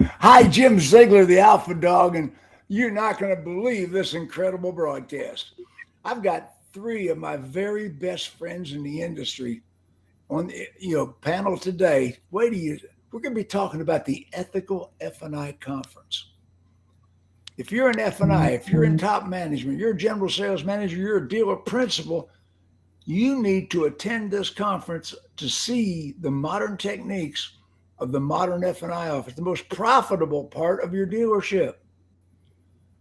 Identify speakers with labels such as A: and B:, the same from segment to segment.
A: Hi, Jim Ziegler, the Alpha Dog, and you're not going to believe this incredible broadcast. I've got three of my very best friends in the industry on the panel today. We're going to be talking about the Ethical F&I Conference. If you're in F&I, if you're in top management, you're a general sales manager, you're a dealer principal, you need to attend this conference to see the modern techniques of the modern F&I office, the most profitable part of your dealership.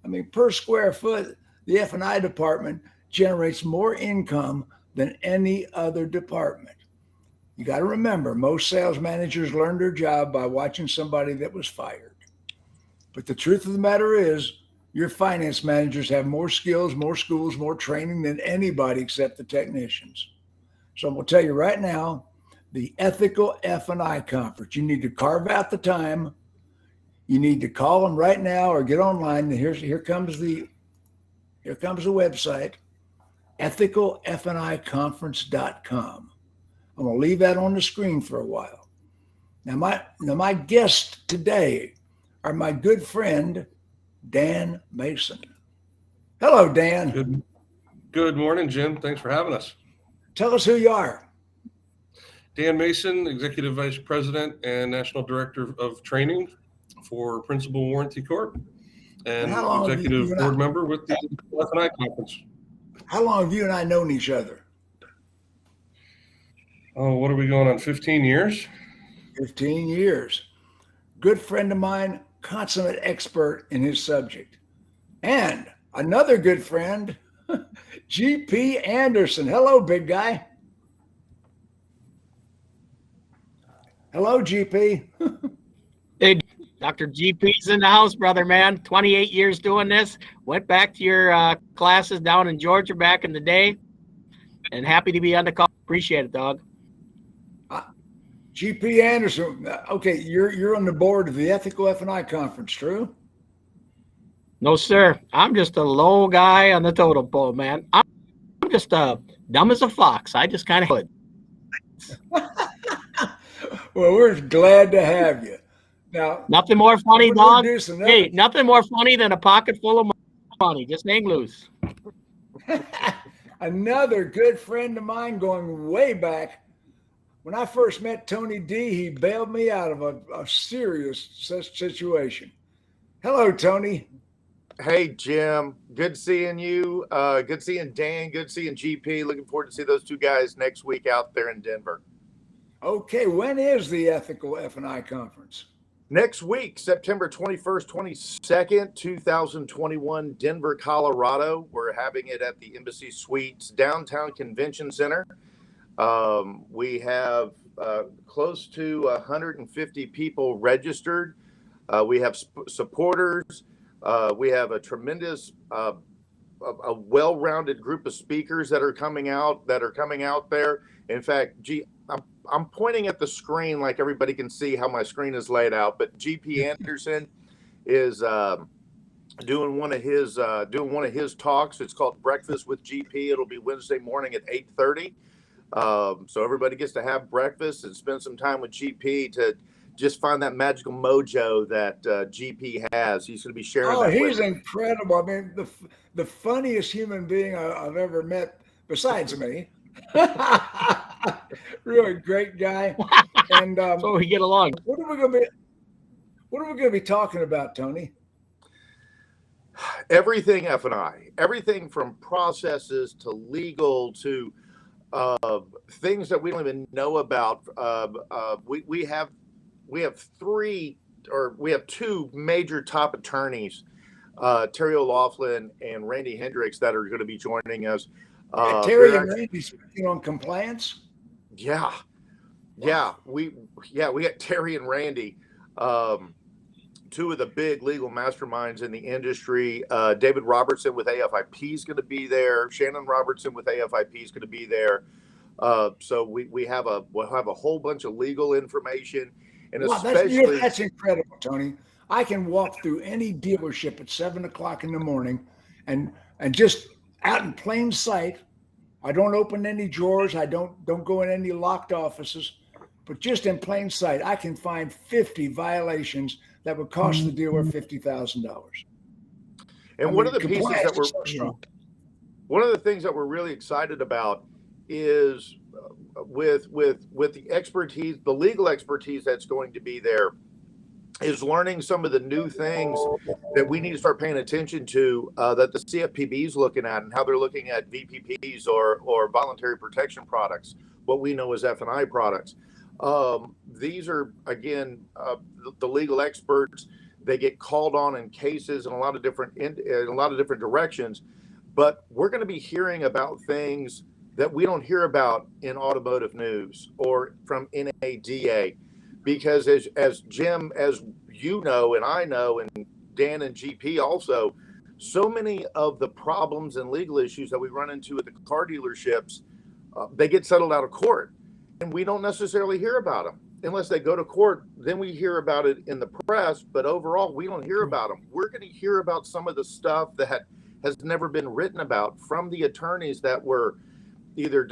A: I mean, per square foot, the F&I department generates more income than any other department. You got to remember, most sales managers learned their job by watching somebody that was fired. But the truth of the matter is, your finance managers have more skills, more schools, more training than anybody except the technicians. So I'm going to tell you right now, the Ethical F&I Conference, you need to carve out the time. You need to call them right now or get online. Here comes the website, ethicalfniconference.com. I'm going to leave that on the screen for a while. Now my guests today are my good friend, Dan Mason. Hello, Dan.
B: Good morning, Jim. Thanks for having us.
A: Tell us who you are.
B: Dan Mason, Executive Vice President and National Director of Training for Principal Warranty Corp. And Executive Board Member with the F&I Conference.
A: How long have you and I known each other?
B: Oh, what are we going on, 15 years?
A: 15 years. Good friend of mine, consummate expert in his subject. And another good friend, GP Anderson. Hello, big guy. Hello, GP.
C: Hey, Dr. GP's in the house, brother, man. 28 years doing this. Went back to your classes down in Georgia back in the day. And happy to be on the call. Appreciate it, dog.
A: GP Anderson, okay, you're on the board of the Ethical F&I Conference, true?
C: No, sir. I'm just a low guy on the totem pole, man. I'm just dumb as a fox. I just kind of hood.
A: Well, we're glad to have you. Now,
C: nothing more funny, dog. Hey, nothing more funny than a pocket full of money. Just hang loose.
A: Another good friend of mine going way back. When I first met Tony D, he bailed me out of a serious situation. Hello, Tony.
D: Hey, Jim. Good seeing you. Good seeing Dan. Good seeing GP. Looking forward to see those two guys next week out there in Denver.
A: Okay, when is the Ethical F&I Conference?
D: Next week, September 21st, 22nd, 2021, Denver, Colorado. We're having it at the Embassy Suites Downtown Convention Center. We have close to 150 people registered. We have supporters. We have a tremendous, a well-rounded group of speakers that are coming out there. In fact, I'm pointing at the screen like everybody can see how my screen is laid out. But GP Anderson is doing one of his talks. It's called Breakfast with GP. It'll be Wednesday morning at 8:30. So everybody gets to have breakfast and spend some time with GP to just find that magical mojo that GP has. He's going to be sharing.
A: Oh, he's incredible. I mean, the funniest human being I've ever met besides me. Really great guy. And
C: so we get along.
A: What are we going to be talking about, Tony?
D: Everything F&I, everything from processes to legal to things that we don't even know about. We have two major top attorneys, Terry O'Loughlin and Randy Hendricks, that are going to be joining us.
A: Terry and Randy speaking on compliance.
D: Yeah. We got Terry and Randy, two of the big legal masterminds in the industry. David Robertson with AFIP is going to be there. Shannon Robertson with AFIP is going to be there. So we'll have a whole bunch of legal information, and wow, especially
A: that's incredible, Tony. I can walk through any dealership at 7 o'clock in the morning, and just out in plain sight. I don't open any drawers. I don't go in any locked offices, but just in plain sight, I can find 50 violations that would cost the dealer $50,000.
D: And one of the pieces that one of the things that we're really excited about is with the expertise, the legal expertise that's going to be there, is learning some of the new things that we need to start paying attention to, that the CFPB is looking at, and how they're looking at VPPs or voluntary protection products, what we know as F&I products. These are, again, the legal experts. They get called on in cases in a lot of different directions, but we're going to be hearing about things that we don't hear about in automotive news or from NADA, because as Jim, as you know, and I know, and Dan and GP also, so many of the problems and legal issues that we run into at the car dealerships, they get settled out of court, and we don't necessarily hear about them unless they go to court. Then we hear about it in the press, but overall we don't hear about them. We're going to hear about some of the stuff that has never been written about from the attorneys that were either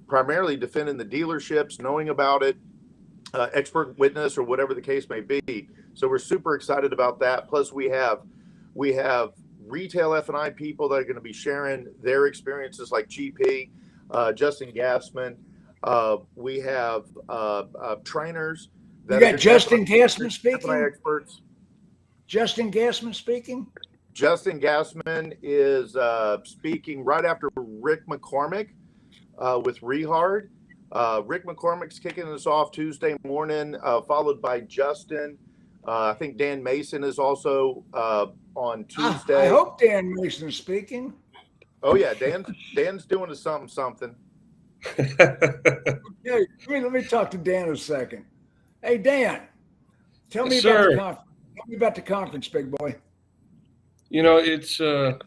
D: primarily defending the dealerships, knowing about it, expert witness, or whatever the case may be. So we're super excited about that. Plus we have retail F&I people that are going to be sharing their experiences, like GP, Justin Gasman. We have trainers.
A: You got Justin Gasman speaking?
D: F&I experts.
A: Justin Gasman speaking?
D: Justin Gasman is speaking right after Rick McCormick with Rehard. Rick McCormick's kicking us off Tuesday morning, followed by Justin. I think Dan Mason is also on Tuesday.
A: I hope Dan Mason is speaking.
D: Oh yeah, Dan's doing something.
A: Yeah, let me talk to Dan a second. Hey Dan, tell me
B: about
A: the conference. Tell me about the conference, big boy.
B: You know, it's a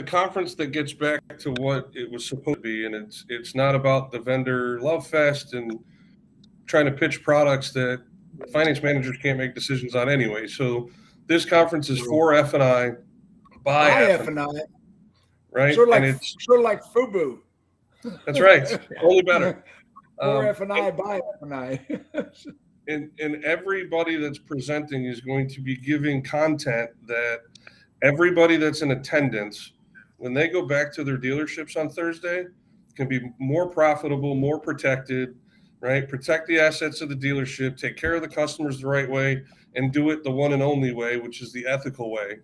B: conference that gets back to what it was supposed to be, and it's not about the vendor love fest and trying to pitch products that finance managers can't make decisions on anyway. So this conference is for F&I, by F&I, right?
A: Sort of like FUBU.
B: That's right. Only better.
A: For F&I, by F&I.
B: And everybody that's presenting is going to be giving content that everybody that's in attendance, when they go back to their dealerships on Thursday, can be more profitable, more protected, right? Protect the assets of the dealership, take care of the customers the right way, and do it the one and only way, which is the ethical way,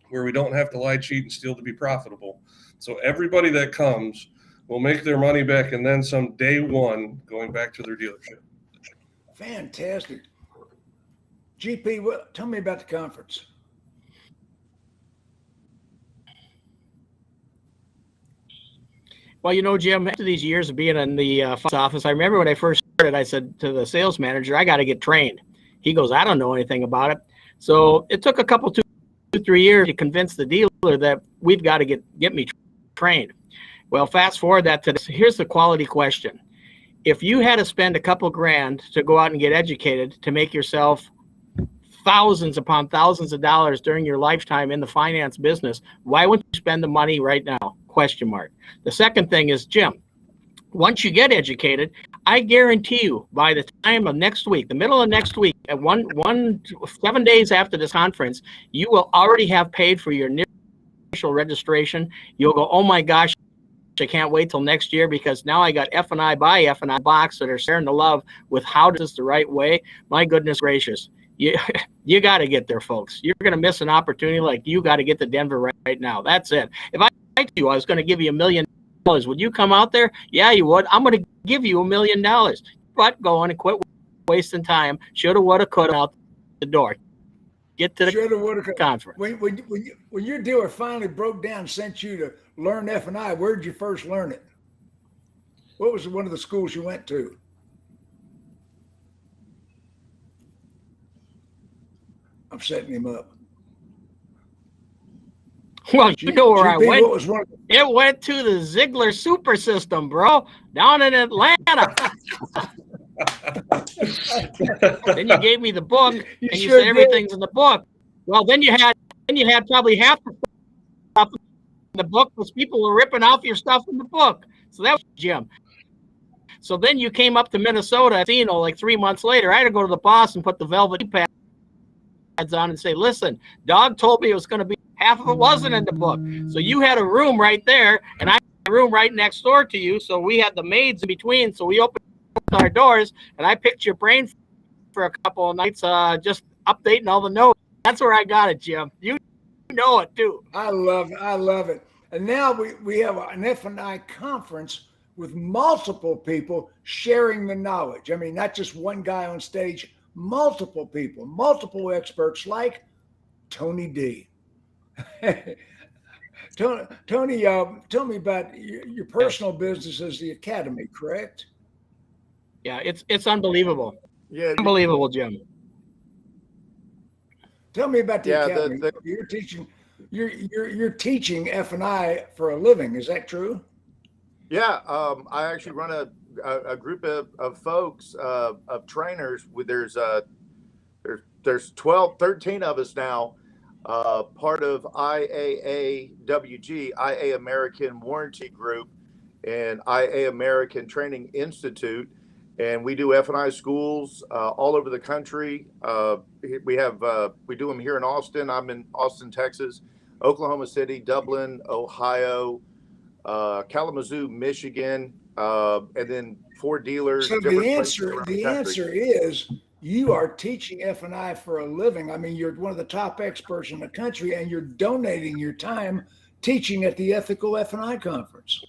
B: where we don't have to lie, cheat, and steal to be profitable. So everybody that comes will make their money back, and then some, day one, going back to their dealership.
A: Fantastic. GP, tell me about the conference.
C: Well, you know, Jim, after these years of being in the office, I remember when I first started, I said to the sales manager, I got to get trained. He goes, I don't know anything about it. So it took a couple, 2-3 years to convince the dealer that we've got to get me trained. Well, fast forward that to this. Here's the quality question. If you had to spend a couple grand to go out and get educated to make yourself thousands upon thousands of dollars during your lifetime in the finance business, why wouldn't you spend the money right now? Question mark. The second thing is, Jim, once you get educated, I guarantee you by the time of next week, the middle of next week, at 7 days after this conference, you will already have paid for your initial registration. You'll go, oh my gosh, I can't wait till next year, because now I got F&I by F&I box that are sharing the love with how does this the right way. My goodness gracious. You got to get there, folks. You're going to miss an opportunity like you got to get to Denver right now. That's it. If I told you I was going to give you $1 million, would you come out there? Yeah, you would. I'm going to give you $1 million. But go on and quit wasting time. Shoulda, woulda, coulda, out the door. Get to the conference.
A: When your dealer finally broke down and sent you to learn F&I, where did you first learn it? What was one of the schools you went to? I'm setting him up.
C: Well, you know where I went.
A: It
C: went to the Ziegler Super System, bro, down in Atlanta. Then you gave me the book, and you said everything's in the book. Well, then you had probably half the stuff in the book because people were ripping off your stuff in the book. So that was Jim. So then you came up to Minnesota, like 3 months later. I had to go to the boss and put the velvet pad pads on and say, listen, DAWG told me it was going to be half of it wasn't in the book. So you had a room right there, and I had a room right next door to you. So we had the maids in between. So we opened our doors, and I picked your brain for a couple of nights, just updating all the notes. That's where I got it, Jim. You know it too.
A: I love it. I love it. And now we have an F&I conference with multiple people sharing the knowledge. I mean, not just one guy on stage, multiple people, multiple experts like Tony D. Tony, tell me about your personal business as the Academy, correct?
C: Yeah, it's unbelievable.
D: Yeah,
C: Unbelievable, Jim.
A: Tell me about the Academy. You're teaching F&I for a living. Is that true?
D: Yeah, I actually run a group of folks, of trainers. There's 13 of us now, part of DAWG, IA American Warranty Group, and IA American Training Institute. And we do F&I schools all over the country. We do them here in Austin. I'm in Austin, Texas, Oklahoma City, Dublin, Ohio, Kalamazoo, Michigan, and then 4 dealers.
A: So the answer is you are teaching F&I for a living. I mean, you're one of the top experts in the country, and you're donating your time teaching at the Ethical F&I Conference.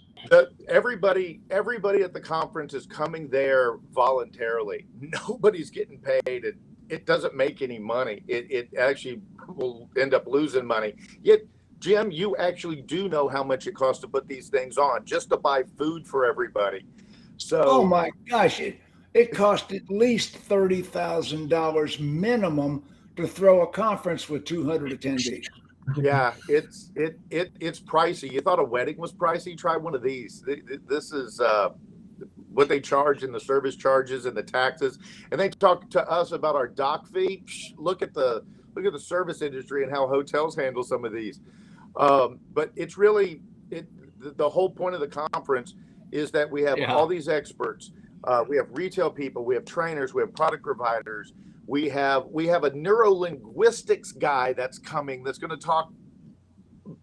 D: Everybody at the conference is coming there voluntarily. Nobody's getting paid. It doesn't make any money. It actually will end up losing money. Yet, Jim, you actually do know how much it costs to put these things on, just to buy food for everybody. So,
A: oh my gosh, it cost at least $30,000 minimum to throw a conference with 200 attendees.
D: Yeah, it's pricey. You thought a wedding was pricey? Try one of these. This is what they charge in the service charges and the taxes. And they talk to us about our dock fee. Look at the service industry and how hotels handle some of these. But it's really the whole point of the conference is that we have all these experts. We have retail people, we have trainers, we have product providers. We have a neurolinguistics guy that's coming that's going to talk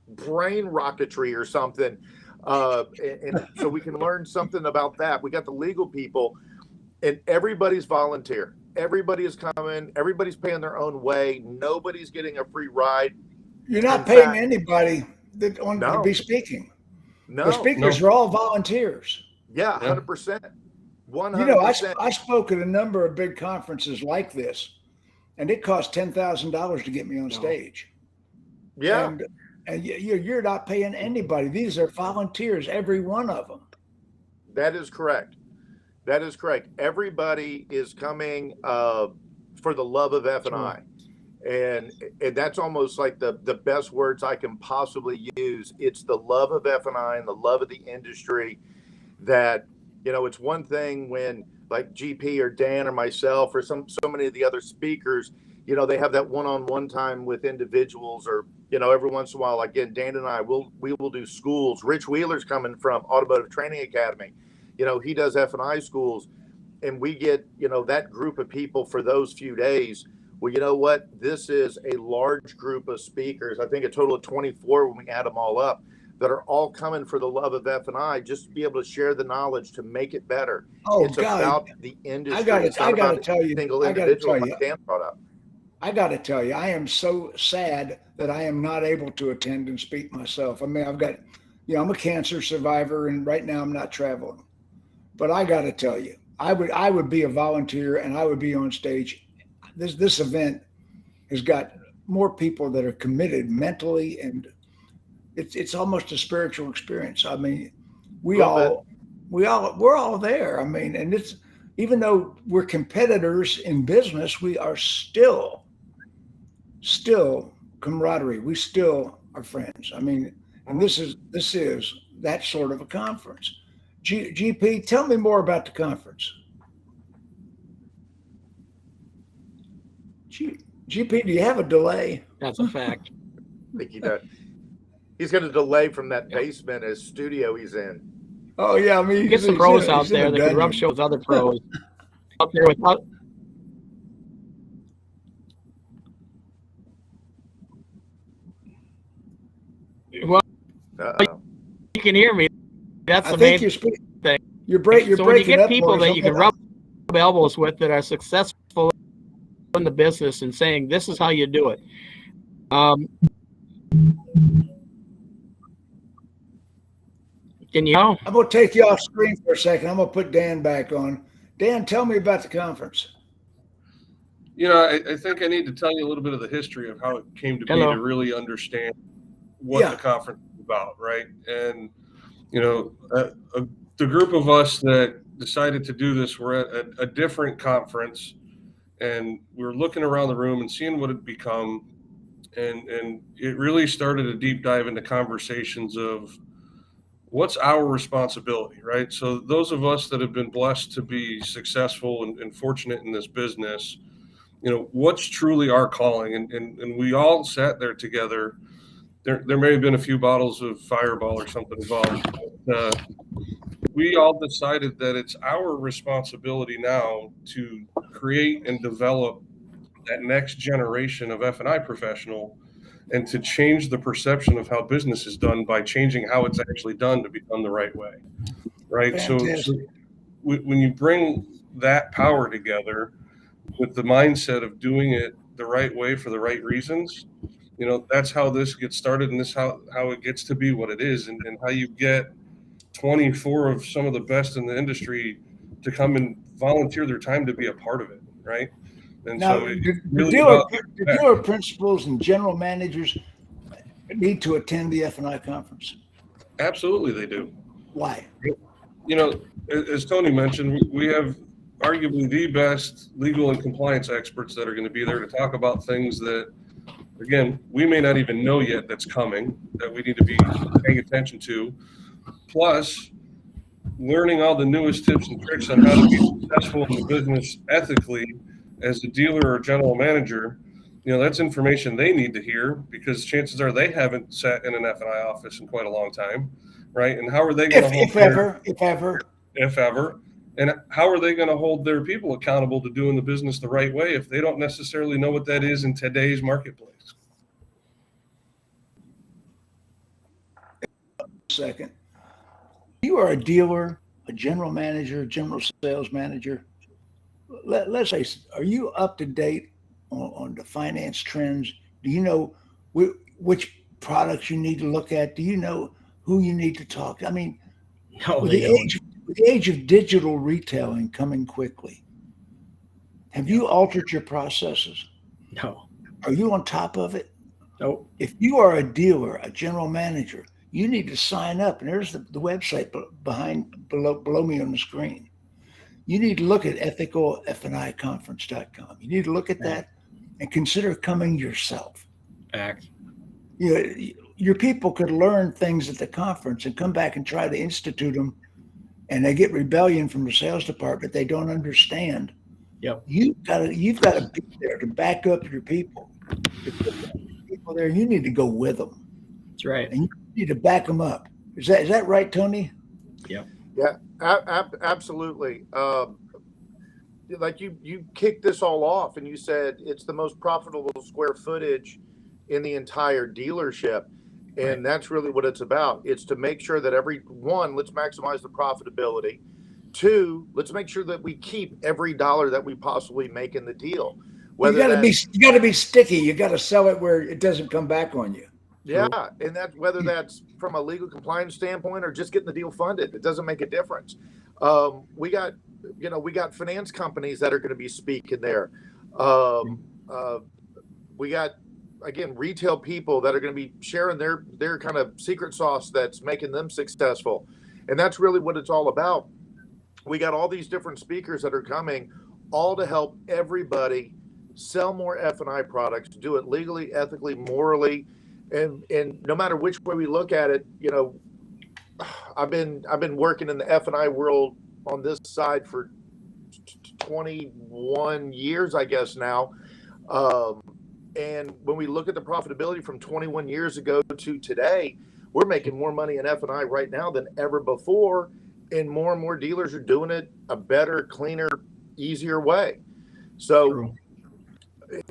D: brain rocketry or something. And so we can learn something about that. We got the legal people, and everybody's volunteer. Everybody is coming. Everybody's paying their own way. Nobody's getting a free ride.
A: You're not paying anybody to be speaking.
D: No.
A: The speakers are all volunteers.
D: Yeah, 100%. 100%.
A: You know, I spoke at a number of big conferences like this, and it cost $10,000 to get me on stage.
D: Yeah.
A: And you're not paying anybody. These are volunteers, every one of them.
D: That is correct. That is correct. Everybody is coming for the love of F&I. And that's almost like the best words I can possibly use. It's the love of F&I and the love of the industry that, you know, it's one thing when like GP or Dan or myself or so many of the other speakers, you know, they have that one-on-one time with individuals, or, you know, every once in a while, again, Dan and I, we will do schools. Rich Wheeler's coming from Automotive Training Academy. You know, he does F&I schools, and we get, you know, that group of people for those few days. Well, you know what? This is a large group of speakers. I think a total of 24 when we add them all up, that are all coming for the love of F&I, just to be able to share the knowledge to make it better.
A: Oh,
D: it's
A: God.
D: about the industry.
A: I got to tell you,
D: Dan brought up.
A: I got to tell you, I am so sad that I am not able to attend and speak myself. I mean, I've got, you know, I'm a cancer survivor, and right now I'm not traveling. But I got to tell you, I would be a volunteer, and I would be on stage. This event has got more people that are committed mentally, and it's almost a spiritual experience. I mean, we're all there. I mean, and it's, even though we're competitors in business, we are still camaraderie. We still are friends. I mean, and this is that sort of a conference. GP, tell me more about the conference. GP, do you have a delay?
C: That's a fact.
D: I think he does. He's going to delay from that basement as studio he's in.
A: Oh yeah, I mean,
C: get some pros out there that can rub shoulders with other pros out there can hear me. That's the main thing.
A: You're breaking
C: when you get
A: up,
C: people that you can rub elbows with that are successful in the business and saying, this is how you do it. Can you?
A: I'm going to take you off screen for a second. I'm going to put Dan back on. Dan, tell me about the conference.
B: You know, I think I need to tell you a little bit of the history of how it came to be to really understand what the conference is about, right? And, you know, the group of us that decided to do this were at a different conference, and we were looking around the room and seeing what it had become. And it really started a deep dive into conversations of what's our responsibility, right? So those of us that have been blessed to be successful and fortunate in this business, you know, what's truly our calling? And we all sat there together. There may have been a few bottles of Fireball or something involved. But, we all decided that it's our responsibility now to create and develop that next generation of F&I professional, and to change the perception of how business is done by changing how it's actually done to be done the right way, right? So when you bring that power together with the mindset of doing it the right way for the right reasons, you know, that's how this gets started, and this how it gets to be what it is, and how you get 24 of some of the best in the industry to come and volunteer their time to be a part of it, right? And
A: now,
B: so
A: the dealer principals and general managers need to attend the F&I conference.
B: Absolutely, they do.
A: Why?
B: You know, as Tony mentioned, we have arguably the best legal and compliance experts that are going to be there to talk about things that, again, we may not even know yet that's coming, that we need to be paying attention to. Plus, learning all the newest tips and tricks on how to be successful in the business ethically as a dealer or general manager. You know, that's information they need to hear, because chances are they haven't sat in an F&I office in quite a long time, right? And how are they going to hold if ever, and how are they going to hold their people accountable to doing the business the right way if they don't necessarily know what that is in today's marketplace?
A: Second, you are a dealer, a general manager, general sales manager. Let's say, are you up to date on the finance trends? Do you know which products you need to look at? Do you know who you need to talk to? I mean, with the age of digital retailing coming quickly, have you altered your processes?
C: No.
A: Are you on top of it?
C: No.
A: If you are a dealer, a general manager, you need to sign up. And there's the website below me on the screen. You need to look at ethicalfniconference.com. You need to look at that and consider coming yourself.
C: Fact.
A: You know, your people could learn things at the conference and come back and try to institute them, and they get rebellion from the sales department. They don't understand.
C: Yep.
A: You've got to be there to back up your people. People there, you need to go with them.
C: That's right.
A: And you need to back them up. Is that right, Tony?
C: Yep.
D: Yeah, absolutely. Like you kicked this all off and you said it's the most profitable square footage in the entire dealership. And that's really what it's about. It's to make sure that let's maximize the profitability. 2, let's make sure that we keep every dollar that we possibly make in the deal.
A: You got to be sticky. You got to sell it where it doesn't come back on you.
D: Yeah, and that whether that's from a legal compliance standpoint or just getting the deal funded, it doesn't make a difference. We got finance companies that are going to be speaking there. We got, again, retail people that are going to be sharing their kind of secret sauce that's making them successful, and that's really what it's all about. We got all these different speakers that are coming, all to help everybody sell more F&I products, do it legally, ethically, morally. And no matter which way we look at it, you know, I've been working in the F&I world on this side for 21 years, I guess now. And when we look at the profitability from 21 years ago to today, we're making more money in F&I right now than ever before. And more dealers are doing it a better, cleaner, easier way. So. True.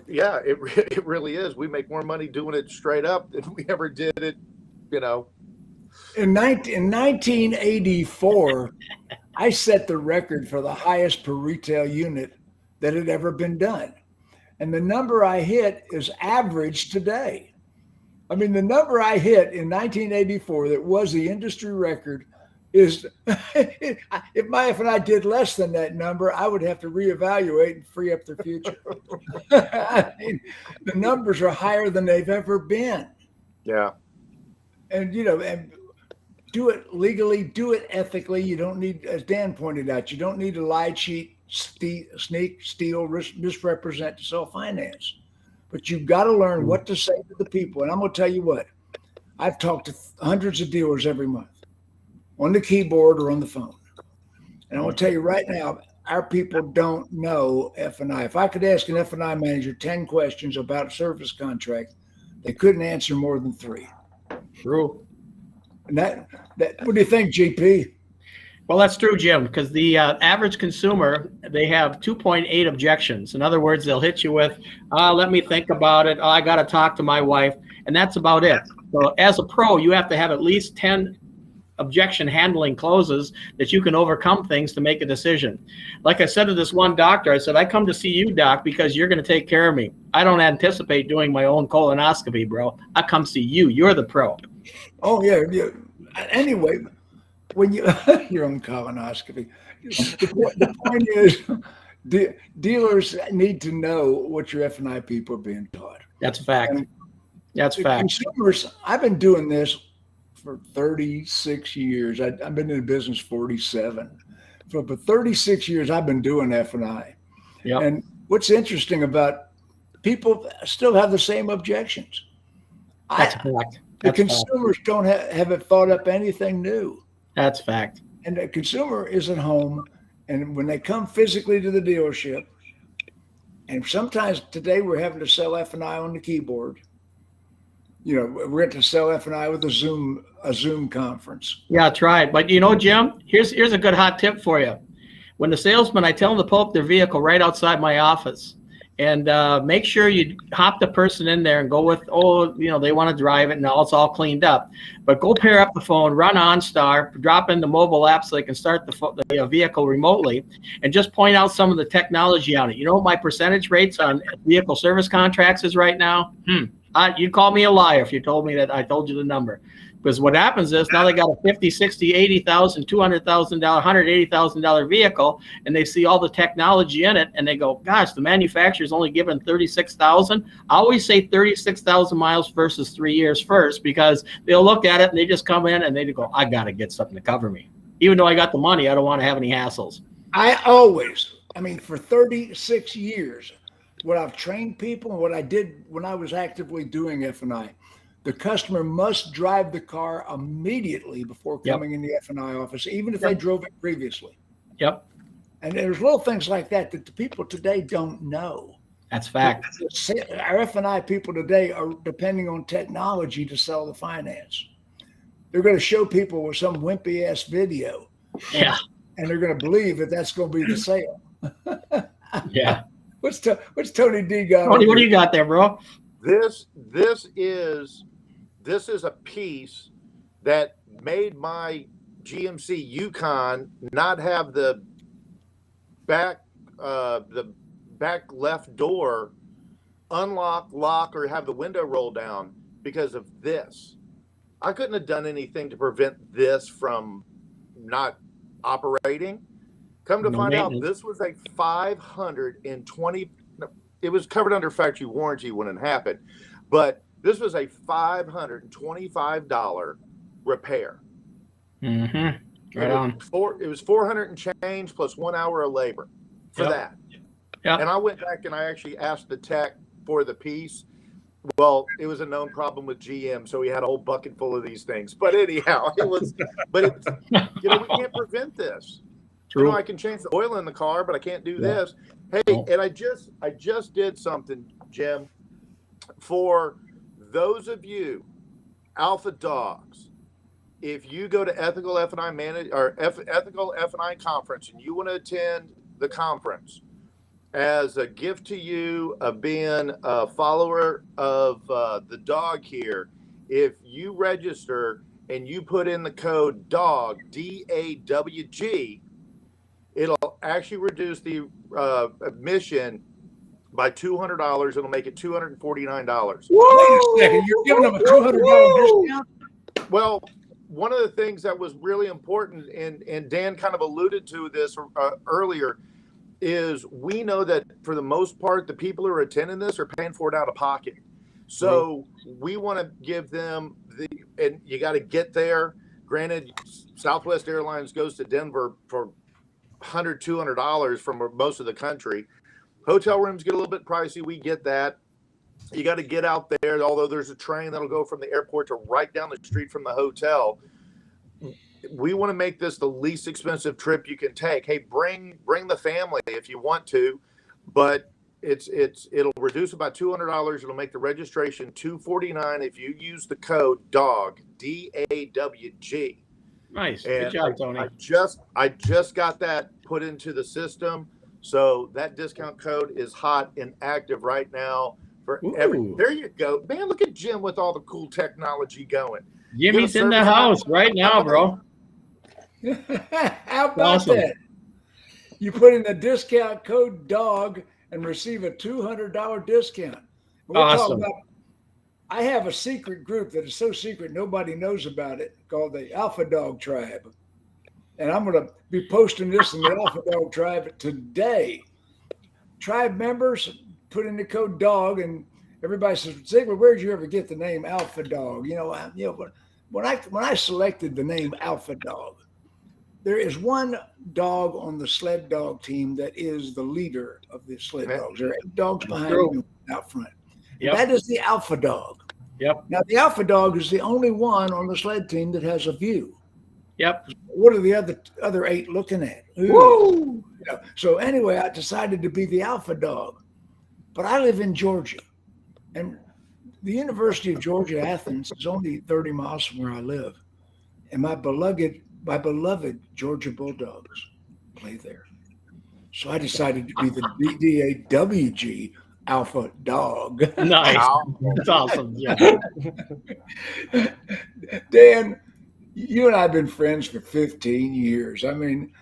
D: Yeah, it really is. We make more money doing it straight up than we ever did it, you know,
A: In 1984, I set the record for the highest per retail unit that had ever been done. And the number I hit is average today. I mean, the number I hit in 1984 that was the industry record is, if my F&I did less than that number, I would have to reevaluate and free up their future. I mean, the numbers are higher than they've ever been.
D: Yeah.
A: And, and do it legally, do it ethically. You don't need, as Dan pointed out, you don't need to lie, cheat, sneak, steal, misrepresent to sell finance. But you've got to learn what to say to the people. And I'm going to tell you what, I've talked to hundreds of dealers every month on the keyboard or on the phone. And I'm going to tell you right now, our people don't know F&I. If I could ask an F&I manager 10 questions about a service contract, they couldn't answer more than 3.
C: True.
A: And that what do you think, GP?
C: Well, that's true, Jim, because the average consumer, they have 2.8 objections. In other words, they'll hit you with, let me think about it. I got to talk to my wife. And that's about it. So as a pro, you have to have at least 10 objection handling closes that you can overcome things to make a decision. Like I said to this one doctor, I said, I come to see you, doc, because you're going to take care of me. I don't anticipate doing my own colonoscopy, bro. I come see you. You're the pro.
A: Oh, yeah. Anyway, when you your own colonoscopy, the point is, dealers need to know what your F&I people are being taught.
C: That's a fact.
A: And
C: that's a fact.
A: Consumers, I've been doing this for 36 years. I've been in the business 47. For 36 years, I've been doing F&I.
C: Yep.
A: And what's interesting about people still have the same objections.
C: That's a fact.
A: The consumers don't haven't thought up anything new.
C: That's a fact.
A: And the consumer is at home, and when they come physically to the dealership, and sometimes today we're having to sell F&I on the keyboard. We're going to sell F&I with a Zoom conference.
C: Yeah, try it. But Jim, here's a good hot tip for you. When the salesman, I tell them to pull up their vehicle right outside my office, and make sure you hop the person in there and go with, they want to drive it and now it's all cleaned up. But go pair up the phone, run OnStar, drop in the mobile app so they can start the vehicle remotely, and just point out some of the technology on it. You know what my percentage rates on vehicle service contracts is right now? You'd call me a liar if you told me that I told you the number. Because what happens is now they got a $50,000, $60,000, $80,000, $200,000, $180,000 vehicle, and they see all the technology in it, and they go, gosh, the manufacturer's only given $36,000. I always say 36,000 miles versus 3 years first, because they'll look at it and they just come in and they go, I got to get something to cover me. Even though I got the money, I don't want to have any hassles.
A: For 36 years, what I've trained people and what I did when I was actively doing F&I, the customer must drive the car immediately before coming in the F&I office, even if they drove it previously.
C: Yep.
A: And there's little things like that the people today don't know.
C: That's fact.
A: Our F&I people today are depending on technology to sell the finance. They're going to show people with some wimpy ass video.
C: Yeah.
A: And they're going to believe that that's going to be the sale.
C: Yeah.
A: What's Tony D got?
C: Tony, what do you got there, bro?
D: This is a piece that made my GMC Yukon not have the back left door unlock, lock, or have the window roll down because of this. I couldn't have done anything to prevent this from not operating. Come to find out, this was a $520. It was covered under factory warranty when it happened, but this was a $525 repair.
C: Mm-hmm. Right on.
D: It was 400 and change plus 1 hour of labor for that.
C: Yeah.
D: And I went back and I actually asked the tech for the piece. Well, it was a known problem with GM, so he had a whole bucket full of these things. But anyhow, we can't prevent this.
C: True.
D: I can change the oil in the car, but I can't do this. Hey, and I just did something, Jim, for those of you alpha dogs. If you go to Ethical F&I Conference and you want to attend the conference as a gift to you of being a follower of the DAWG here, if you register and you put in the code DAWG, DAWG, it'll actually reduce the admission by $200. It'll make it $249.
A: Wait a second, you're giving them a $200 discount?
D: Well, one of the things that was really important, and Dan kind of alluded to this earlier, is we know that for the most part, the people who are attending this are paying for it out of pocket. So we want to give them and you got to get there. Granted, Southwest Airlines goes to Denver for $100, $200 from most of the country. Hotel rooms get a little bit pricey. We get that. You got to get out there, although there's a train that'll go from the airport to right down the street from the hotel. We want to make this the least expensive trip you can take. Hey, bring the family if you want to, but it'll reduce it by $200. It'll make the registration $249 if you use the code DAWG, DAWG.
C: Nice.
D: And
C: good job, Tony.
D: I just got that put into the system, so that discount code is hot and active right now for there you go, man. Look at Jim with all the cool technology going.
C: Jimmy's in the house right now, bro.
A: How about that? You put in the discount code DAWG and receive a $200 discount.
C: Awesome.
A: I have a secret group that is so secret nobody knows about it, called the Alpha Dog Tribe. And I'm going to be posting this in the Alpha Dog Tribe today. Tribe members put in the code DAWG, and everybody says, Ziegler, where did you ever get the name Alpha Dog? When I selected the name Alpha Dog, there is one dog on the sled dog team that is the leader of the sled dogs. There are 8 dogs behind him out front. Yep. That is the Alpha Dog.
C: Yep.
A: Now, the Alpha Dog is the only one on the sled team that has a view.
C: Yep.
A: What are the other 8 looking at?
C: Woo!
A: So anyway, I decided to be the Alpha Dog. But I live in Georgia. And the University of Georgia, Athens, is only 30 miles from where I live. And my beloved Georgia Bulldogs play there. So I decided to be the DAWG Alpha Dog.
C: Nice. That's awesome. Yeah.
A: Dan, you and I have been friends for 15 years. I mean,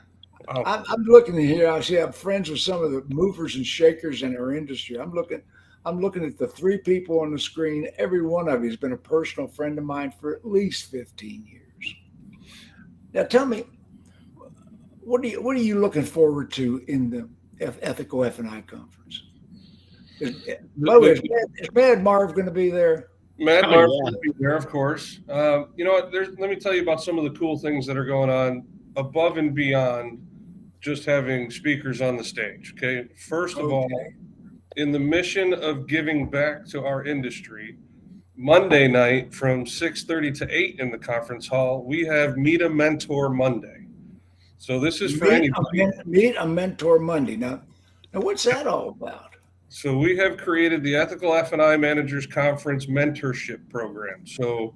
A: I'm looking here. I see I'm friends with some of the movers and shakers in our industry. I'm looking at the 3 people on the screen. Every one of you has been a personal friend of mine for at least 15 years. Now, tell me, what are you looking forward to in the Ethical F&I Conference? Is Mad Marv going to be there?
B: Mad Marv will be there, of course. You know what? Let me tell you about some of the cool things that are going on above and beyond just having speakers on the stage. Okay. First of all, in the mission of giving back to our industry, Monday night from 6:30 to 8 in the conference hall, we have Meet a Mentor Monday. So this is for anybody.
A: Meet a Mentor Monday. Now what's that all about?
B: So we have created the Ethical F&I Managers Conference Mentorship Program. So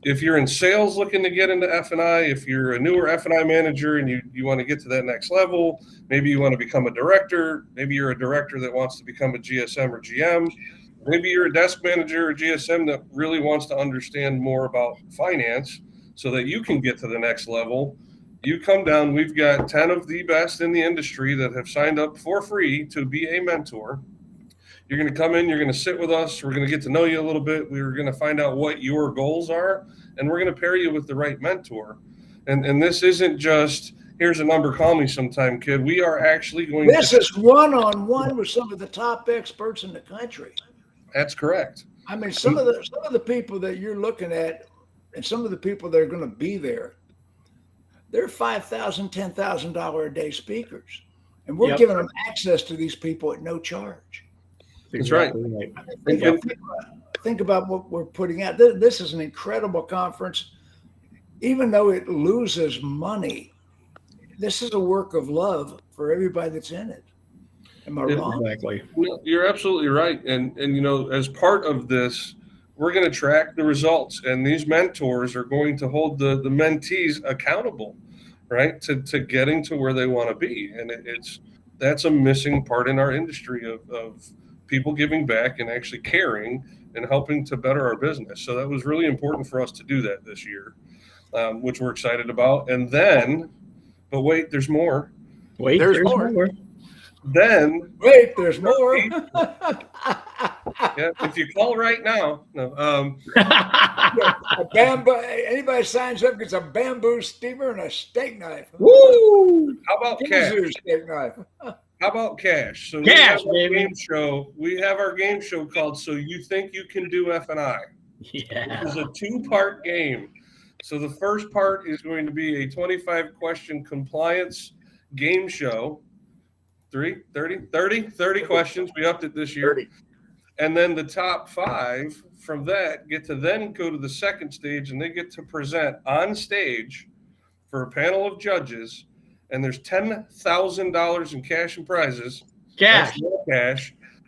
B: if you're in sales looking to get into F&I, if you're a newer F&I manager and you want to get to that next level, maybe you want to become a director, maybe you're a director that wants to become a GSM or GM, maybe you're a desk manager or GSM that really wants to understand more about finance so that you can get to the next level. You come down, we've got 10 of the best in the industry that have signed up for free to be a mentor. You're going to come in, you're going to sit with us. We're going to get to know you a little bit. We're going to find out what your goals are, and we're going to pair you with the right mentor. And this isn't just, here's a number, call me sometime, kid. We are actually going to.
A: This is one-on-one with some of the top experts in the country.
B: That's correct.
A: I mean, some of the people that you're looking at and some of the people that are going to be there, they're $5,000, $10,000 a day speakers. And we're giving them access to these people at no charge.
B: That's right.
A: Think about what we're putting out. This is an incredible conference. Even though it loses money, this is a work of love for everybody that's in it. Am I wrong?
C: Exactly.
B: Well, you're absolutely right. And as part of this, we're going to track the results, and these mentors are going to hold the mentees accountable, right, to getting to where they want to be. And that's a missing part in our industry of people giving back and actually caring and helping to better our business. So that was really important for us to do that this year. which we're excited about. And then, but wait, there's more.
C: Wait, there's more.
B: Then
A: wait, there's more.
B: Yeah, if you call right now, no.
A: A bamboo. Anybody signs up gets a bamboo steamer and a steak knife.
C: Woo!
B: How about cash?
A: Steak knife.
B: How about cash? So
C: cash,
B: we have
C: baby.
B: We have our game show called "So You Think You Can Do F&I."
C: Yeah.
B: It's a 2-part game. So the first part is going to be a 25-question compliance game show. 30 questions. We upped it this year.
D: 30.
B: And then the top 5 from that get to then go to the second stage, and they get to present on stage for a panel of judges. And there's $10,000 in cash and prizes.
C: Cash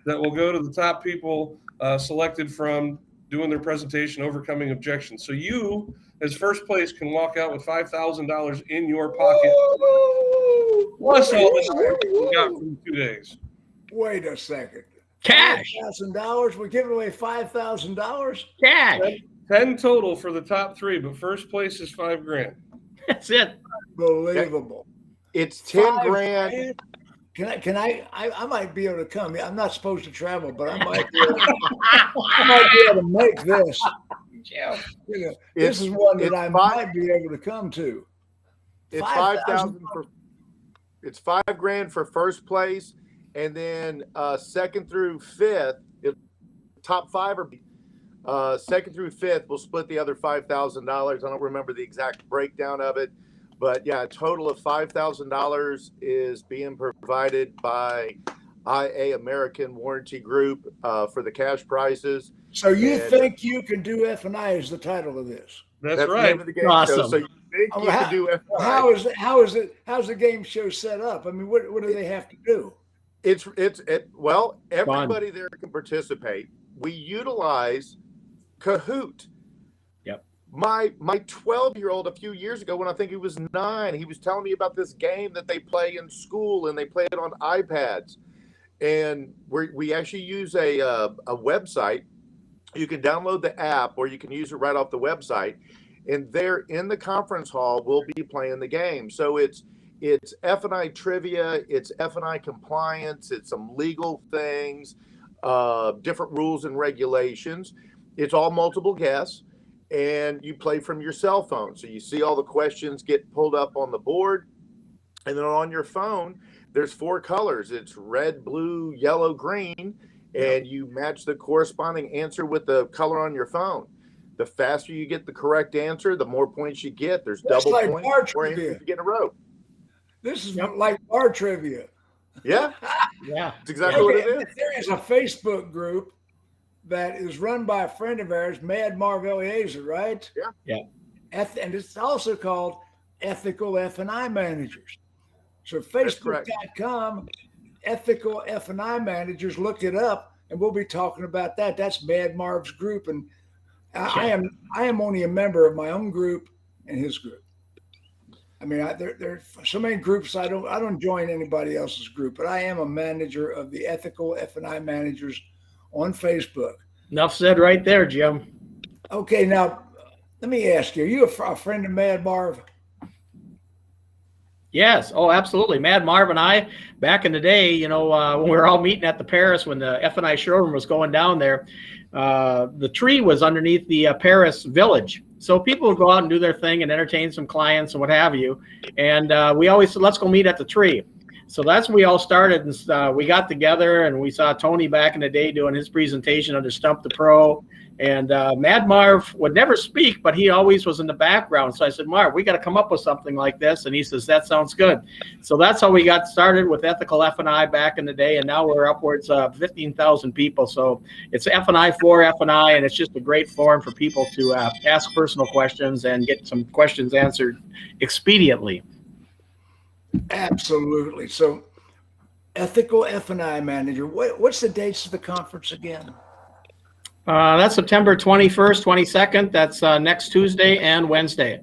B: that will go to the top people selected from doing their presentation, overcoming objections. So you, as first place, can walk out with $5,000 in your pocket. Plus all this we got from 2 days.
A: Wait a second.
C: Cash.
A: $5,000. We're giving away $5,000.
C: Cash.
B: 10 total for the top 3, but first place is $5,000.
C: That's it.
A: Believable.
D: It's 10 grand.
A: Can I might be able to come. I'm not supposed to travel, but I might be able to make this. You know, this is one that I might be able to come to.
D: It's $5,000 for. It's $5,000 for first place, and then second through fifth. Top 5 or second through fifth. We'll split the other $5,000. I don't remember the exact breakdown of it, but yeah, a total of $5,000 is being provided by IA American Warranty Group for the cash prizes.
A: So you think you can do F&I is the title of this?
B: That's right.
D: The game
C: Awesome.
D: show. So you think you can do F&I?
A: How's the game show set up? I mean, what do they have to do?
D: Well, everybody there can participate. We utilize Kahoot.
C: Yep.
D: My 12-year-old a few years ago, when I think he was 9, he was telling me about this game that they play in school, and they play it on iPads. And we actually use a website. You can download the app, or you can use it right off the website. And there in the conference hall, we'll be playing the game. So it's F&I trivia, it's F&I compliance, it's some legal things, different rules and regulations. It's all multiple guests, and you play from your cell phone. So you see all the questions get pulled up on the board, and then on your phone, there's 4 colors. It's red, blue, yellow, green, and you match the corresponding answer with the color on your phone. The faster you get the correct answer, the more points you get. There's double
A: like
D: points.
A: bar
D: More answers
A: trivia.
D: you get in a row.
A: This is like bar trivia.
D: Yeah,
C: Yeah.
D: that's exactly what it is.
A: There is a Facebook group that is run by a friend of ours, Mad Marv Eliezer, right?
C: Yeah.
A: And it's also called Ethical F&I Managers. So Facebook.com, Ethical F&I Managers, look it up, and we'll be talking about that. That's Mad Marv's group, and I am only a member of my own group and his group. I mean, there are so many groups. I don't join anybody else's group, but I am a manager of the Ethical F&I Managers on Facebook.
C: Enough said right there, Jim.
A: Okay, now let me ask you: are you a friend of Mad Marv?
C: Yes. Oh, absolutely. Mad Marv and I, back in the day, when we were all meeting at the Paris when the F&I showroom was going down there, the tree was underneath the Paris village. So people would go out and do their thing and entertain some clients and what have you. And we always said, let's go meet at the tree. So that's when we all started, and we got together, and we saw Tony back in the day doing his presentation under Stump the Pro. And Mad Marv would never speak, but he always was in the background. So I said, Marv, we got to come up with something like this. And he says, that sounds good. So that's how we got started with Ethical F&I back in the day. And now we're upwards of 15,000 people. So it's F&I for F&I, and it's just a great forum for people to ask personal questions and get some questions answered expediently.
A: Absolutely. So Ethical F&I Manager, what's the dates of the conference again?
C: That's September 21st, 22nd. That's next Tuesday and Wednesday.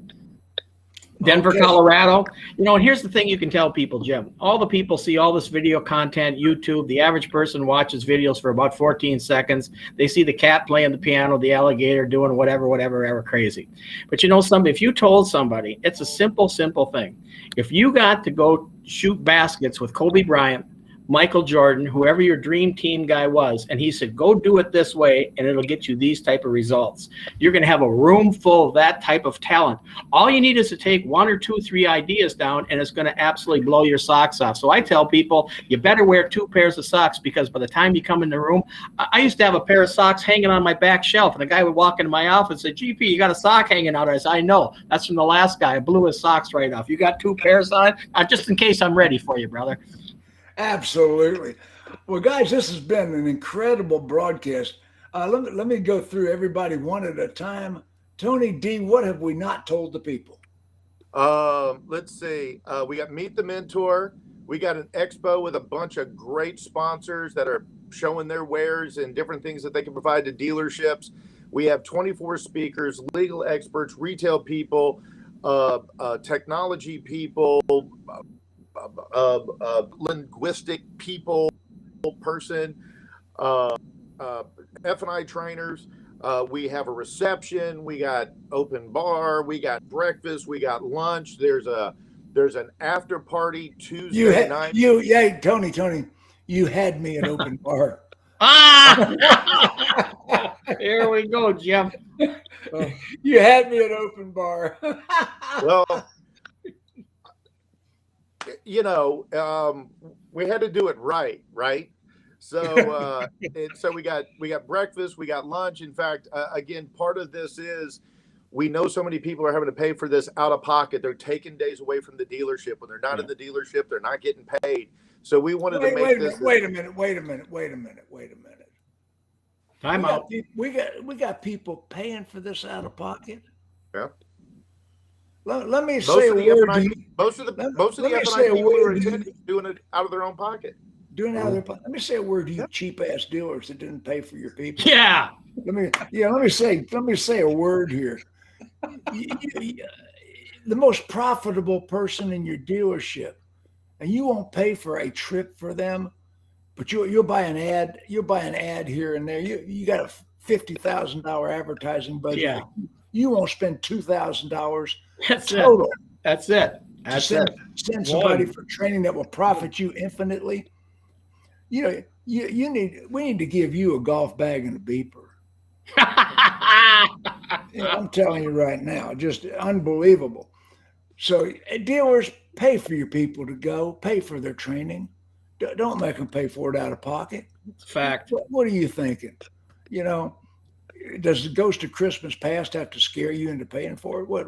C: Denver, Colorado. You know, and here's the thing you can tell people, Jim. All the people see all this video content, YouTube. The average person watches videos for about 14 seconds. They see the cat playing the piano, the alligator doing whatever crazy. But you know something, if you told somebody, it's a simple thing. If you got to go shoot baskets with Kobe Bryant, Michael Jordan, whoever your dream team guy was, and he said, go do it this way, and it'll get you these type of results. You're going to have a room full of that type of talent. All you need is to take 1 or 2, 3 ideas down, and it's going to absolutely blow your socks off. So I tell people, you better wear 2 pairs of socks, because by the time you come in the room, I used to have a pair of socks hanging on my back shelf, and the guy would walk into my office and say, GP, you got a sock hanging out. I said, I know. That's from the last guy. I blew his socks right off. You got 2 pairs on? Just in case I'm ready for you, brother.
A: Absolutely. Well, guys, this has been an incredible broadcast. Let me go through everybody one at a time. Tony D, what have we not told the people?
D: Let's see. We got Meet the Mentor. We got an expo with a bunch of great sponsors that are showing their wares and different things that they can provide to dealerships. We have 24 speakers, legal experts, retail people, technology people, linguistic people, person, F&I trainers. We have a reception. We got open bar. We got breakfast. We got lunch. There's an after party Tuesday night.
A: Tony, you had me at open bar.
C: Here we go, Jim.
A: You had me at open bar.
D: Well, you know, we had to do it right? So, so we got breakfast, we got lunch. In fact, again, part of this is we know so many people are having to pay for this out of pocket. They're taking days away from the dealership. When they're not in the dealership, they're not getting paid. So we wanted to make this.
A: Wait a minute.
C: Time out.
A: We got people paying for this out of pocket.
D: Yeah.
A: Let me say a word.
D: Most of the F&I people who are attending doing it out of their own pocket.
A: Doing it out of their pocket. Let me say a word to you cheap ass dealers that didn't pay for your people.
C: Yeah.
A: Let me say a word here. The most profitable person in your dealership, and you won't pay for a trip for them, but you'll buy an ad. You'll buy an ad here and there. You got a $50,000 advertising budget.
C: Yeah.
A: You won't spend $2,000
C: That's
A: total.
C: It. That's it. That's it.
A: Send somebody for training that will profit you infinitely. You know, we need to give you a golf bag and a beeper. I'm telling you right now, just unbelievable. So dealers, pay for your people to go, pay for their training. Don't make them pay for it out of pocket.
C: It's a fact.
A: What are you thinking? You know, does the ghost of Christmas past have to scare you into paying for it? What?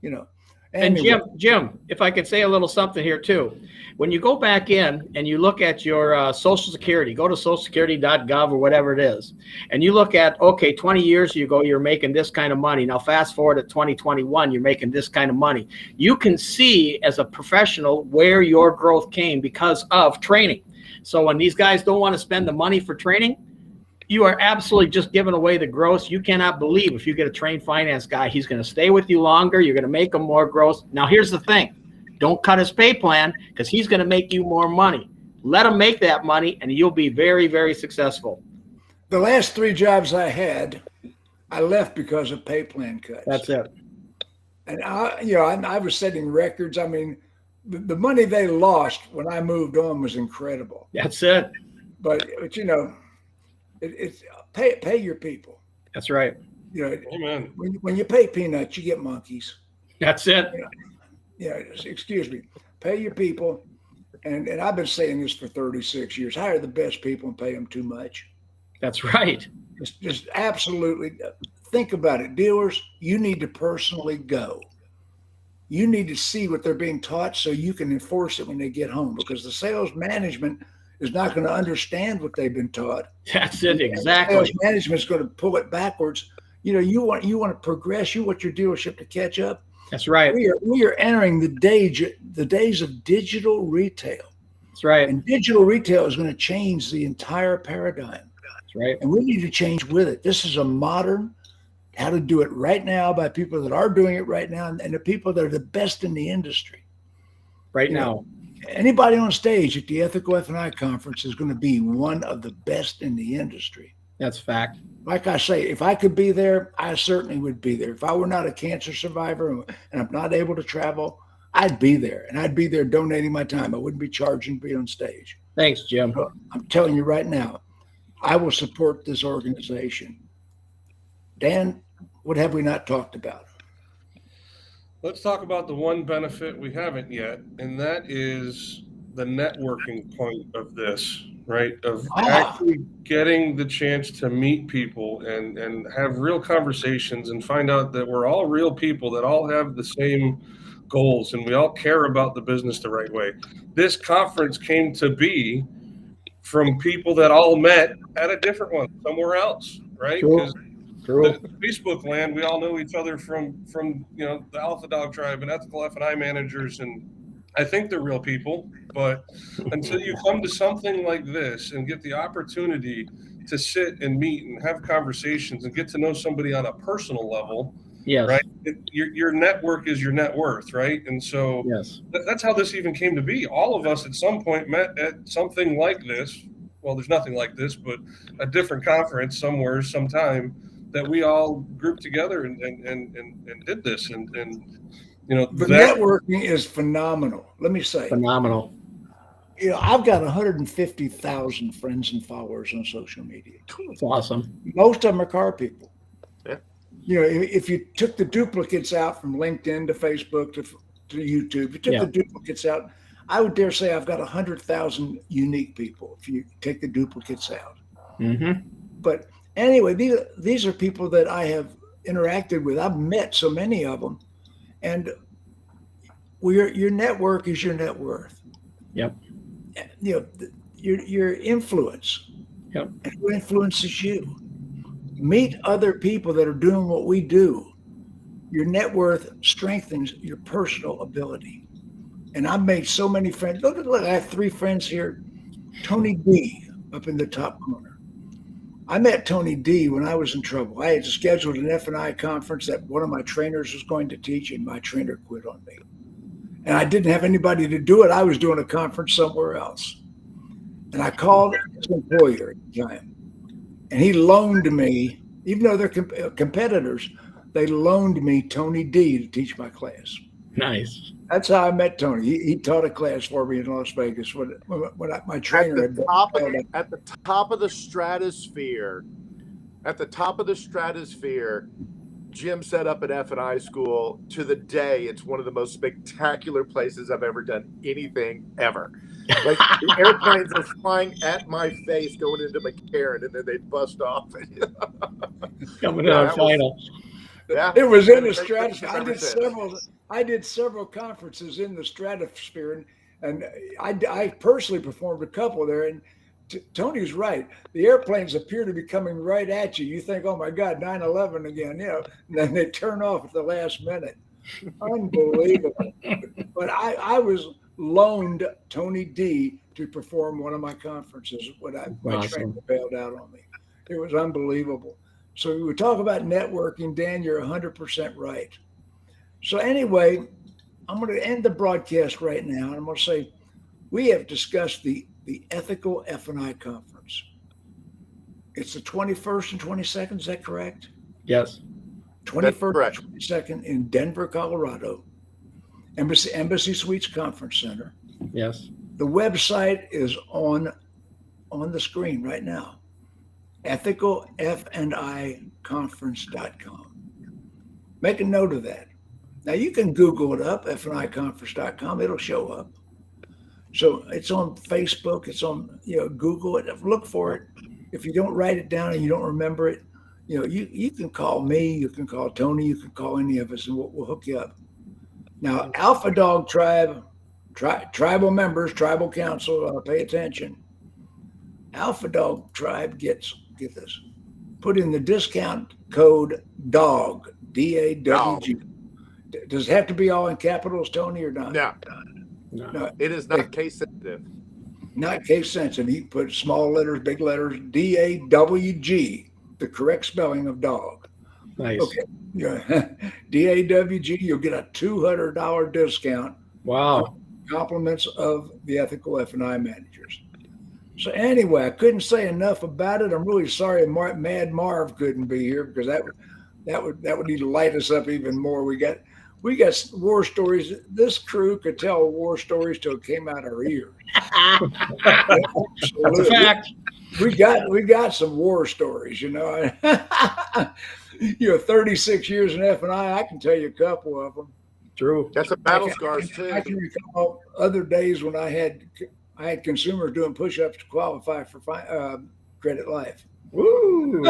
A: You know. Anyway.
C: And Jim, if I could say a little something here too. When you go back in and you look at your Social Security, go to socialsecurity.gov or whatever it is, and you look at, okay, 20 years ago, you're making this kind of money. Now fast forward to 2021, you're making this kind of money. You can see as a professional where your growth came because of training. So when these guys don't want to spend the money for training, you are absolutely just giving away the gross. You cannot believe if you get a trained finance guy, he's going to stay with you longer. You're going to make him more gross. Now, here's the thing. Don't cut his pay plan because he's going to make you more money. Let him make that money, and you'll be very, very successful.
A: The last 3 jobs I had, I left because of pay plan cuts.
C: That's it.
A: And I was setting records. I mean, the money they lost when I moved on was incredible.
C: That's it.
A: But you know, it's pay your people.
C: That's right.
A: You know,
B: Amen.
A: When you pay peanuts, you get monkeys.
C: That's it.
A: Excuse me. Pay your people, and I've been saying this for 36 years. Hire the best people and pay them too much.
C: That's right.
A: It's just absolutely. Think about it, dealers. You need to personally go. You need to see what they're being taught so you can enforce it when they get home, because the sales management is not going to understand what they've been taught.
C: That's it, exactly.
A: Sales management is going to pull it backwards. You know, you want to progress. You want your dealership to catch up.
C: That's right.
A: We are entering the days of digital retail.
C: That's right.
A: And digital retail is going to change the entire paradigm.
C: That's right.
A: And we need to change with it. This is a modern how to do it right now by people that are doing it right now, and the people that are the best in the industry.
C: Right now.
A: Anybody on stage at the Ethical F&I Conference is going to be one of the best in the industry.
C: That's fact.
A: Like I say, if I could be there, I certainly would be there. If I were not a cancer survivor and I'm not able to travel, I'd be there. And I'd be there donating my time. I wouldn't be charging to be on stage.
C: Thanks, Jim.
A: So I'm telling you right now, I will support this organization. Dan, what have we not talked about?
B: Let's talk about the one benefit we haven't yet, and that is the networking point of this, right? Of actually getting the chance to meet people and have real conversations and find out that we're all real people that all have the same goals and we all care about the business the right way. This conference came to be from people that all met at a different one somewhere else, right? Because the Facebook land, we all know each other from the Alpha Dog Tribe and Ethical F&I managers, and I think they're real people. But until you come to something like this and get the opportunity to sit and meet and have conversations and get to know somebody on a personal level,
C: yes,
B: right? Your network is your net worth, right? And so
C: yes,
B: that's how this even came to be. All of us at some point met at something like this. Well, there's nothing like this, but a different conference somewhere, sometime, that we all grouped together and did this. And
A: the networking is phenomenal. Let me say,
C: phenomenal.
A: I've got 150,000 friends and followers on social media.
C: That's awesome.
A: Most of them are car people.
D: Yeah.
A: If you took the duplicates out from LinkedIn to Facebook to YouTube, you took the duplicates out, I would dare say I've got 100,000 unique people if you take the duplicates out.
C: Mm-hmm.
A: But anyway, these are people that I have interacted with. I've met so many of them, and your network is your net worth.
C: Yep.
A: Your influence.
C: Yep.
A: And who influences you? Meet other people that are doing what we do. Your net worth strengthens your personal ability. And I've made so many friends. Look, I have 3 friends here. Tony D up in the top corner. I met Tony D when I was in trouble. I had scheduled an F&I conference that one of my trainers was going to teach, and my trainer quit on me. And I didn't have anybody to do it. I was doing a conference somewhere else. And I called his employer at the time. And he loaned me, even though they're competitors, they loaned me Tony D to teach my class.
C: Nice.
A: That's how I met Tony. He taught a class for me in Las Vegas when my trainer
D: at the top of the stratosphere. At the top of the stratosphere, Jim set up an F&I school. To the day, it's one of the most spectacular places I've ever done anything ever. Like the airplanes are flying at my face going into McCaddon, and then they bust off.
C: Coming out final.
A: It was in the stratosphere. I did several conferences in the stratosphere, and I personally performed a couple there. And Tony's right. The airplanes appear to be coming right at you. You think, oh my God, 9/11 again, and then they turn off at the last minute. Unbelievable. But I was loaned Tony D to perform one of my conferences when my trainer bailed out on me. It was unbelievable. So we talk about networking. Dan, you're 100% right. So anyway, I'm going to end the broadcast right now, and I'm going to say we have discussed the Ethical F&I Conference. It's the 21st and 22nd, is that correct?
C: Yes.
A: 21st and 22nd in Denver, Colorado, Embassy Suites Conference Center.
C: Yes.
A: The website is on the screen right now. ethicalfniconference.com. Make a note of that. Now you can Google it up, fniconference.com. It'll show up. So it's on Facebook. It's on, Google it. Look for it. If you don't write it down and you don't remember it, you can call me. You can call Tony. You can call any of us, and we'll hook you up. Now, Alpha Dog Tribe, tribal members, tribal council, pay attention. Alpha Dog Tribe get this. Put in the discount code DAWG, DAWG. Does it have to be all in capitals, Tony, or not?
D: No. It is not case sensitive.
A: Not case sensitive. You put small letters, big letters, DAWG, the correct spelling of dog.
C: Nice.
A: Okay. Yeah. DAWG, you'll get a $200 discount.
C: Wow.
A: Compliments of the ethical F&I managers. So anyway, I couldn't say enough about it. I'm really sorry Mad Marv couldn't be here, because that would need to light us up even more. We got war stories. This crew could tell war stories till it came out our ears.
C: That's a fact.
A: We got some war stories, 36 years in F&I can tell you a couple of them.
C: True.
D: Got some battle scars too.
A: I can recall other days when I had consumers doing push-ups to qualify for credit life.
C: Woo!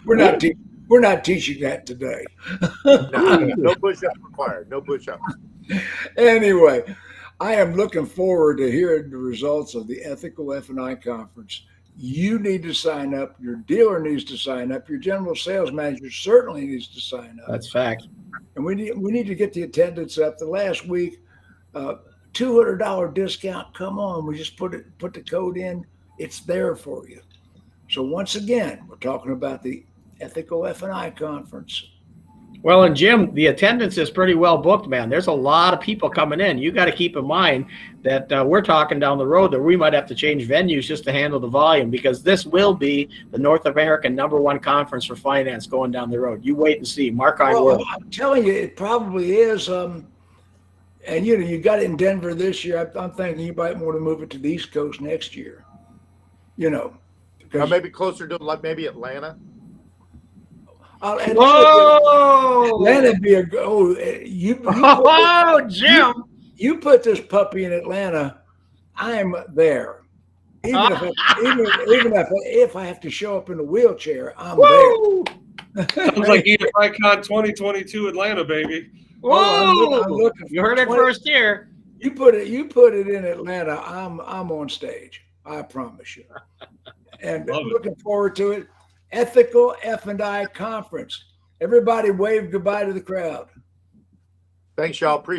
A: We're not teaching that today.
D: No push-ups required. No push-ups.
A: Anyway, I am looking forward to hearing the results of the Ethical F&I Conference. You need to sign up. Your dealer needs to sign up. Your general sales manager certainly needs to sign up.
C: That's fact.
A: And we need to get the attendance up. The last week, $200 discount. Come on, we just put the code in. It's there for you. So once again, we're talking about the Ethical F&I Conference.
C: Well, and Jim, the attendance is pretty well booked, man. There's a lot of people coming in. You got to keep in mind that we're talking down the road that we might have to change venues just to handle the volume, because this will be the North American #1 conference for finance going down the road. You wait and see. Mark my word.
A: I'm telling you, it probably is. And you got it in Denver this year. I'm thinking you might want to move it to the East Coast next year.
D: Maybe closer to maybe Atlanta.
A: Atlanta be
C: Jim!
A: You put this puppy in Atlanta, I'm there. Even if I have to show up in a wheelchair, I'm there.
B: Sounds like EFI Con 2022 Atlanta, baby.
C: Whoa! You heard it first here.
A: You put it in Atlanta, I'm on stage. I promise you. And looking forward to it. Ethical F&I Conference. Everybody wave goodbye to the crowd.
D: Thanks, y'all. Appreciate it.